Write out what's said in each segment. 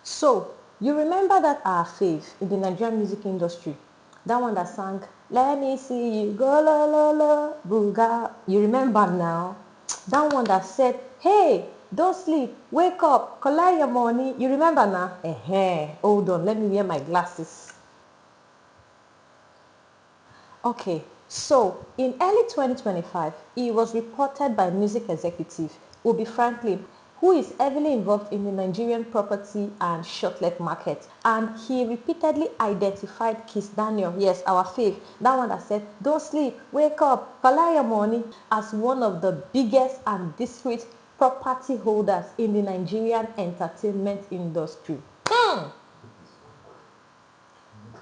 So, you remember that our fave in the Nigerian music industry, that one that sang, "Let me see you go la la la, booga." You remember now? That one that said, "Hey, don't sleep, wake up, collect your money." You remember now? Hold on, let me wear my glasses. Okay, so in early 2025, it was reported by music executive Obi Franklin, who is heavily involved in the Nigerian property and shortlet market, and he repeatedly identified Kiss Daniel, yes, our fave, that one that said, "Don't sleep, wake up, collect your money," as one of the biggest and discreet property holders in the Nigerian entertainment industry.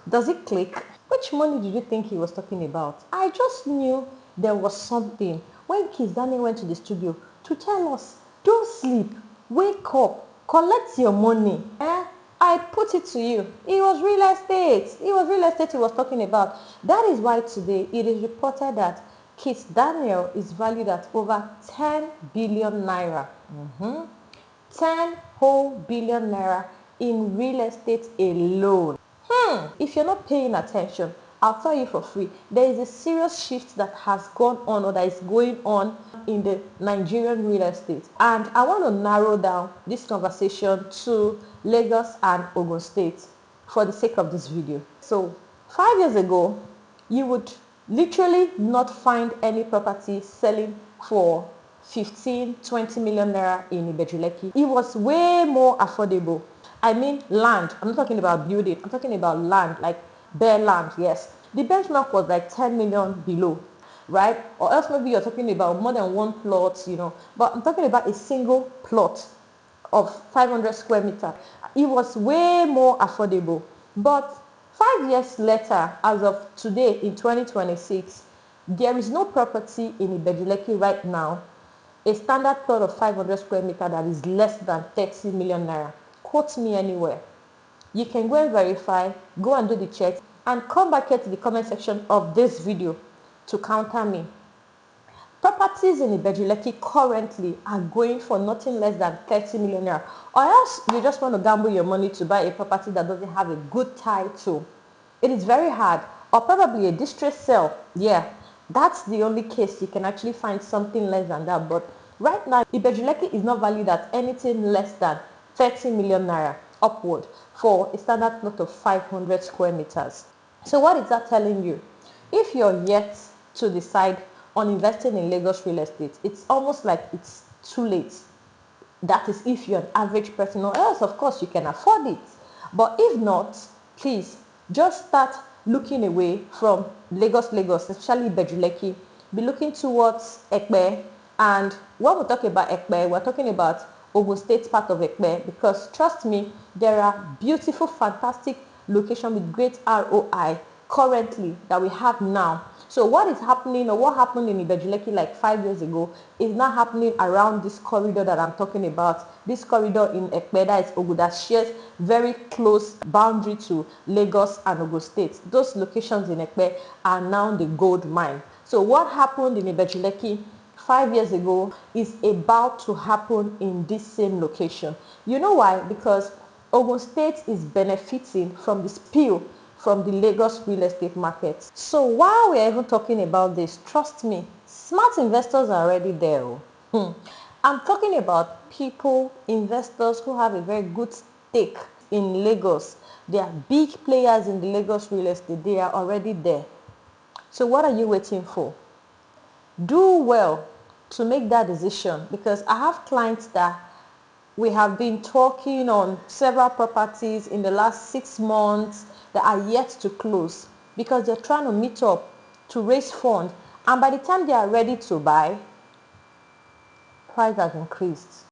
Does it click? Which money did you think he was talking about? I just knew there was something when Kiss Daniel went to the studio to tell us, "Don't sleep, wake up, collect your money." I put it to you. It was real estate. It was real estate he was talking about. That is why today it is reported that Kiss Daniel is valued at over 10 billion naira. 10 whole billion naira in real estate alone. If you're not paying attention, I'll tell you for free, there is a serious shift that has gone on or that is going on in the Nigerian real estate. And I want to narrow down this conversation to Lagos and Ogun State for the sake of this video. So 5 years ago, you would literally not find any property selling for 15, 20 million naira in Ibejuleki. It was way more affordable. I mean land. I'm not talking about building. I'm talking about land, like bare land, yes. The benchmark was like 10 million below, right? Or else maybe you're talking about more than one plot, But I'm talking about a single plot of 500 square meter. It was way more affordable. But 5 years later, as of today in 2026, there is no property in Ibejuleki right now, a standard plot of 500 square meter that is less than 30 million naira. Quote me anywhere. You can go and verify, go and do the check, and come back here to the comment section of this video to counter me. Properties in Ibejuleki currently are going for nothing less than 30 million naira. Or else you just want to gamble your money to buy a property that doesn't have a good title. It is very hard. Or probably a distress sale. Yeah, that's the only case you can actually find something less than that. But right now, Ibejuleki is not valued at anything less than 30 million naira upward for a standard plot of 500 square meters. So what is that telling you? If you're yet to decide on investing in Lagos real estate, it's almost like it's too late. That is if you're an average person, or else of course you can afford it. But if not, please just start looking away from Lagos, especially Ibejuleki. Be looking towards Ekpe. And when we talk about Ekpe, we're talking about Ogun State part of Ekpe, because trust me, there are beautiful, fantastic locations with great ROI currently that we have now. So what is happening, or what happened in Ibejuleki like 5 years ago, is now happening around this corridor that I'm talking about. This corridor in Ekpe, that is Ogun, that shares very close boundary to Lagos and Ogun State. Those locations in Ekpe are now the gold mine. So what happened in Ibejuleki 5 years ago is about to happen in this same location. You know why? Because Ogun State is benefiting from the spill from the Lagos real estate market. So while we're even talking about this, trust me, smart investors are already there. I'm talking about people, investors who have a very good stake in Lagos. They are big players in the Lagos real estate. They are already there. So what are you waiting for? Do well to make that decision, because I have clients that we have been talking on several properties in the last 6 months that are yet to close because they're trying to meet up to raise funds, and by the time they are ready to buy, price has increased.